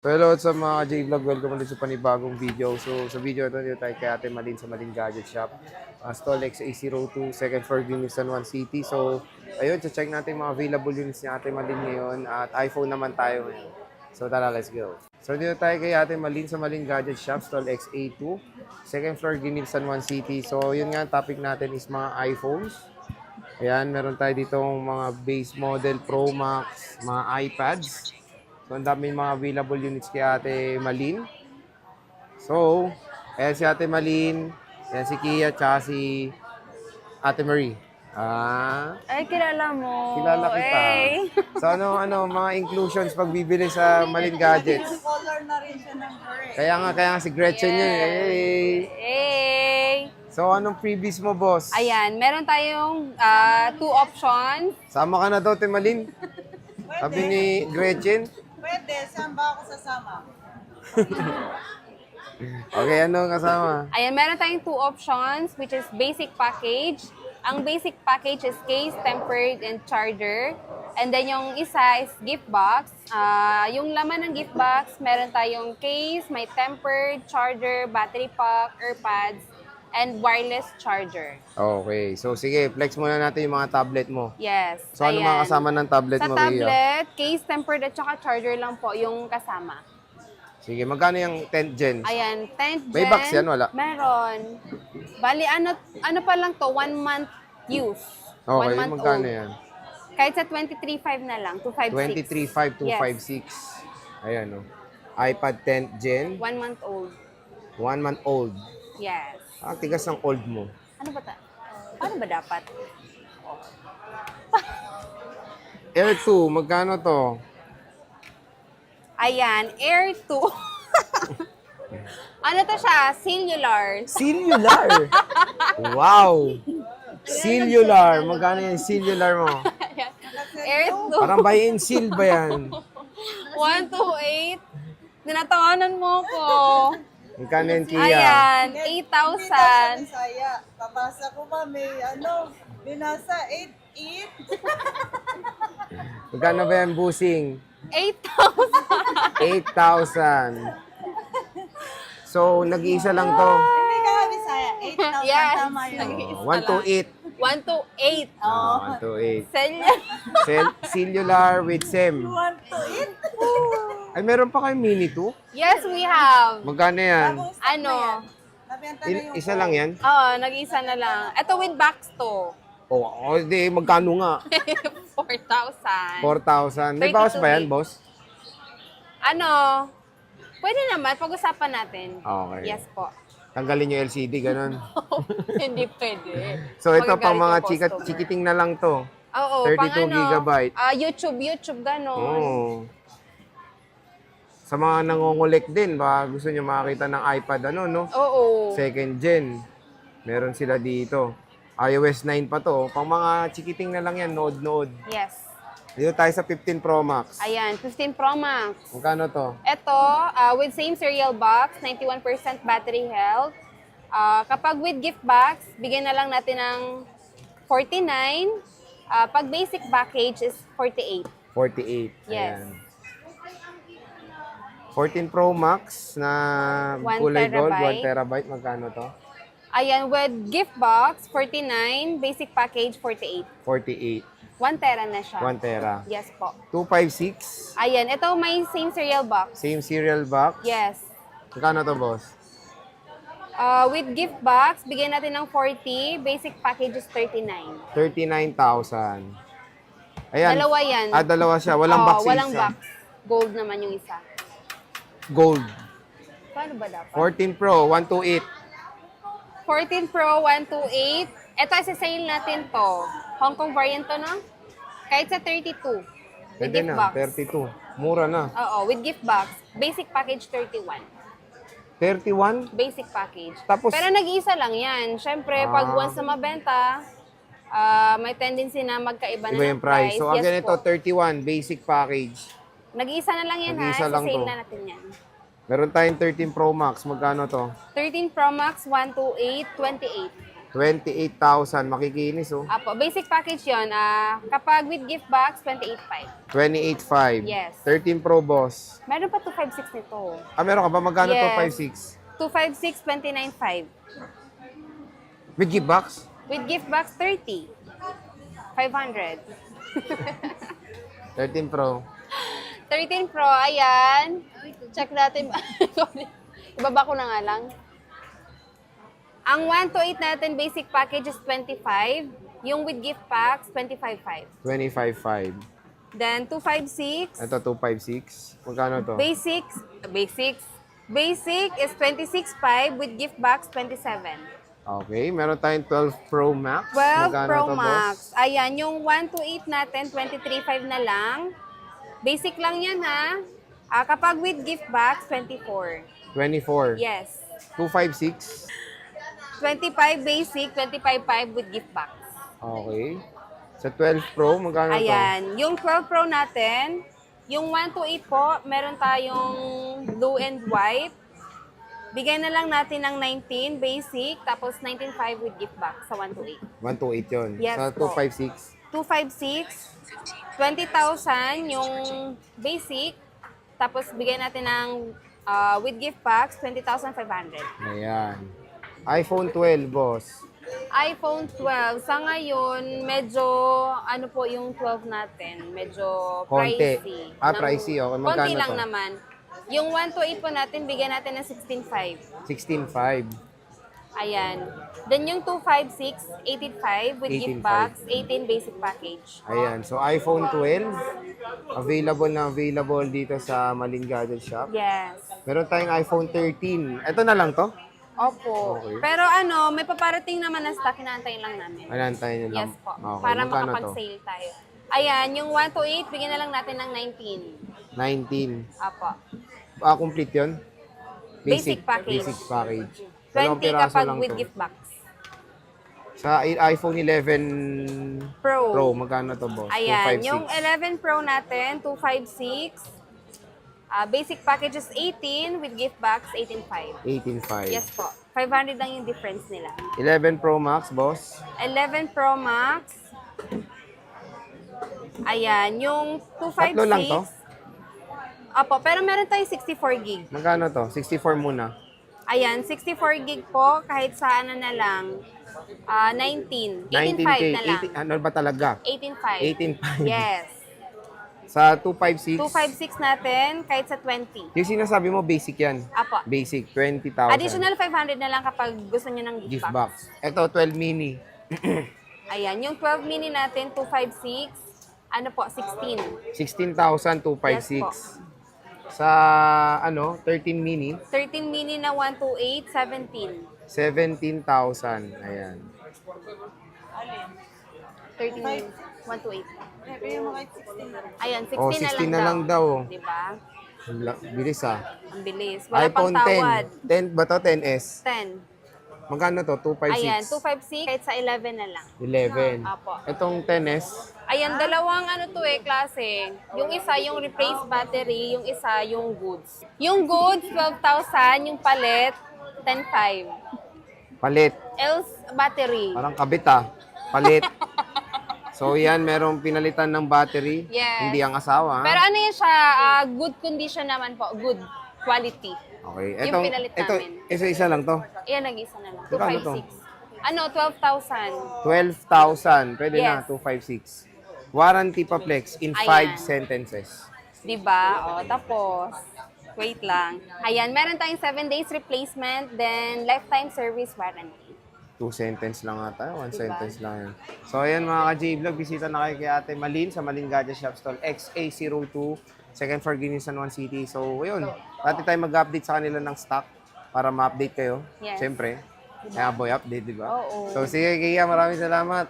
So hello sa mga J-Vlog, welcome ulit sa panibagong video. So sa video ito, dito tayo kay Ate Malin sa Malin Gadget Shop. Stall XA02, second floor unit San Juan City. So ayun, check natin yung mga available units ni Ate Malin ngayon at iPhone naman tayo ngayon. So tara, let's go. So dito tayo kay Ate Malin sa Malin Gadget Shop, stall XA2, second floor unit San Juan City. So yun nga, topic natin is mga iPhones. Ayan, meron tayo dito mga base model Pro Max, mga iPads. So, ang daming mga available units kay Ate Malin. So, ayan si Ate Malin, ayan si Kia, tsaka si Ate Marie. Ay, kilala mo. Kilala kita. Hey. So, mga inclusions pag bibili sa Malin Gadgets. Color na rin siya ng bird. Kaya nga si Gretchen yun. Hey. Hey. So, anong freebies mo, boss? Ayan, meron tayong 2 options. Sama ka na daw, Ate Malin. Sabi ni Gretchen. Pwede, saan ba ako sasama? Okay, ano kasama? Ayan, meron tayong 2 options, which is basic package. Ang basic package is case, tempered, and charger. And then yung isa is gift box. Yung laman ng gift box, meron tayong case, may tempered, charger, battery pack, earpads, and wireless charger. Okay, so sige, flex muna natin yung mga tablet mo. Yes. So, ano mga kasama ng tablet Sa mo, Ria? tablet, case, tempered, at saka charger lang po yung kasama. Sige, magkano yung 10th gen? Ayan, 10th gen. May box yan, wala? Meron. Bali, ano pa lang to, 1 month use. Okay, 1 month magkano old. yan? Kahit sa 23.5 na lang, 256. 23.5 256. Ayan, oh. iPad 10th gen, 1 month old. 1 month old. Yes. Tigas ng old mo. Ano ba Paano ba dapat? Air 2, magkano to? Ayan, Air 2. Ano to siya? Cellular. Cellular! Wow! Cellular! Magkano yung cellular mo? Air 2. Parang buy and seal ba yan? 128. Ninatawanan mo ko. Magkano yung Kia? Ayan, 8,000. Saya. Babasa ko ba may binasa 8. Magkano ba yan, busing? 8,000. 8,000. So, nag-iisa lang to. Hindi ka nga Bisaya. 8,000 Yes. tama yun. Nag-iisa 128. 128. 128. Cellular. Cellular with SIM. 1 to 8. Ay, meron pa kayo Mini 2? Yes, we have. Magkano yan? Ano? Nabenta na yung Isa lang yan? Oo, nag-isa na lang. Ito with box to. Oo, di, magkano nga? 4,000. 4,000. May bawas ba yan, 32 boss? Ano? Pwede naman, pag-usapan natin. Okay. Yes po. Tanggalin yung LCD, ganun. Hindi pwede. So, ito pang Magagalit mga yung customer. chikiting na lang to. Oo, 32 pang ano, gigabyte. YouTube, ganon. Oo. Sa mga nangongolek din, baka gusto nyo makakita ng iPad, no? Oo. Second gen. Meron sila dito. iOS 9 pa to. Pang mga chikiting na lang yan, node. Yes. Dito tayo sa 15 Pro Max. Ayan, 15 Pro Max. Magkano to? Ito, with same cereal box, 91% battery health. Kapag with gift box, bigyan na lang natin ng 49. Pag basic package is 48. 48. Yes. Ayan. 14 Pro Max na 1 kulay gold, 1 terabyte. terabyte. Magkano to? Ayan, with gift box, 49. Basic package, 48. 48. 1 tera na siya. 1 tera. Yes po. 256. Ayan, ito may same cereal box. Same serial box. Yes. Magkano to, boss? With gift box, bigyan natin ng 40. Basic package is 39. 39,000. Ayan. Dalawa yan. Dalawa siya. Walang box Walang isa. box. Gold naman yung isa. Gold. Paano ba dapat? 14 Pro, 128. 14 Pro, 128. Ito, isa-sale natin to. Hong Kong variant to, no? Kahit sa 32. With Pwede gift na, box. 32. Mura na. Oo, with gift box. Basic package, 31. 31? Basic package. Tapos- Pero nag-iisa lang yan. Siyempre, pag once na mabenta, may tendency na magkaiba na Iba ng yung price. So, Yes again, ito, po. 31, basic package. Nag-iisa na lang yan, Nag-iisa ha? lang Isa-sale to. na natin yan. Meron tayong 13 Pro Max. Magkano to? 13 Pro Max, 128, 28. 28,000. Makikinis, oh. Apo, basic package yon. Kapag with gift box, 28.5. 28,500. Yes. 13 Pro, boss. Meron pa 256 nito. Meron ka ba? Magkano to? Yes. 256, 29.5. 5,600. With gift box? With gift box, 30. 500. 13 Pro. 13 Pro, ayan. Check natin. Ibaba ko na nga lang. Ang 128 natin, basic package is 25. Yung with gift packs, 25.5. 25,500. Then, 256. Ito, 256. Magkano to? Basics. Basic is 26.5 with gift box, 27. Okay. Meron tayong 12 Pro Max. 12 Magkano Pro to, Max. boss? Ayan, yung 128 natin, 23.5 na lang. Basic lang yan, ha? Kapag with gift box, 24. 24. Yes. 256. 25 basic, 25.5 with gift box. Okay. Sa 12 Pro, magkano to? Ayan. Yung 12 Pro natin, yung 128 po, meron tayong blue and white. Bigay na lang natin ng 19 basic, tapos 19.5 with gift box sa 128. 128 yun. Yes Sa po. 256. 256, 20,000 yung basic, tapos bigay natin ng with gift box, 20,500. Ayan. iPhone 12, boss. iPhone 12, sa ngayon, medyo, ano po yung 12 natin, medyo Konti. pricey. Pricey, okay. Magkano Konti lang to? naman. Yung 128 po natin, bigyan natin ng 16.5. 16,500. Ayan. Then yung 256, 18.5 with gift 18.5. box, 18 basic package. Ayan. So, iPhone 12. Available dito sa Malin Gadget Shop. Yes. Meron tayong iPhone 13. Ito na lang to? Opo. Okay. Pero may paparating naman na stock, inaantayin lang namin. Ayan, tayo nyo lang. Yes po. Okay. Para Magkano to? makapag-sale tayo. Ayan, yung 128, bigyan na lang natin ng 19. 19. Apo. Complete yun? Basic package. Basic package. 20 piraso kapag lang with to. gift box. Sa iPhone 11 Pro. Pro, magkano to, boss? Ayan, 256. yung 11 Pro natin, 256. Basic package is 18 with gift box, 18.5. 18,500. Yes po. 500 lang yung difference nila. 11 Pro Max, boss. 11 Pro Max. Ayan, yung 256. Tatlo lang to? Opo, pero meron tayong 64 gig. Magkano to? 64 muna. Ayan, 64 gig po, kahit sa ano na lang, 19. 18.5 na lang. 18, ano ba talaga? 18.5. 18,500. Yes. Sa 256. 256 natin, kahit sa 20. Yung sinasabi mo, basic yan. Apo. Basic, 20,000. Additional 500 na lang kapag gusto nyo ng gift Gift box. box. Ito, 12 mini. Ayan, yung 12 mini natin, 256. Ano po, 16. 16,256. Yes po. Sa, 13 mini, 13 mini na 128, 17. 17,000. Ayan. 13 mini, 128. Kaya mga 16 na rin. Ayan, 16, Oh, 16 na lang daw. Diba? Bilis ah. Ang bilis. Wala iPhone pang tawad. 10. 10 ba to? 10S. 10. Magkano to? 256. Ayan, 256, kahit sa 11 na lang. 11. Apo. Itong 10S, Ayan, dalawang klase. Yung isa, yung replace battery. Yung isa, yung goods. Yung goods, 12,000. Yung palit, 10,500. palit. Else, battery. Parang kabit ah. Palit. So yan, merong pinalitan ng battery. Yes. Hindi ang asawa. Pero ano yan siya, good condition naman po. Good quality. Okay. Yung pinalit ito, namin. isa lang to. Ayan, nag-isa na lang. Magkano to? 256. Ano, 12,000. 12,000. Pwede na, Yes. 256. Warranty pa flex in 5 Ayan. sentences. Diba? O, tapos, wait lang. Ayan, meron tayong 7 days replacement, then lifetime service warranty. 2 sentence lang ata. 1 Diba? sentence lang yan. So ayan mga ka-J-Vlog, bisita na kayo kay Ate Malin sa Malin Gadget Shop Stall XA02, second floor Guinea, San Juan City. So ayun, dati tayo mag-update sa kanila ng stock para ma-update kayo. Yes. Siyempre. Kaya boy, update, di ba? Oo. So sige, Kia, maraming salamat.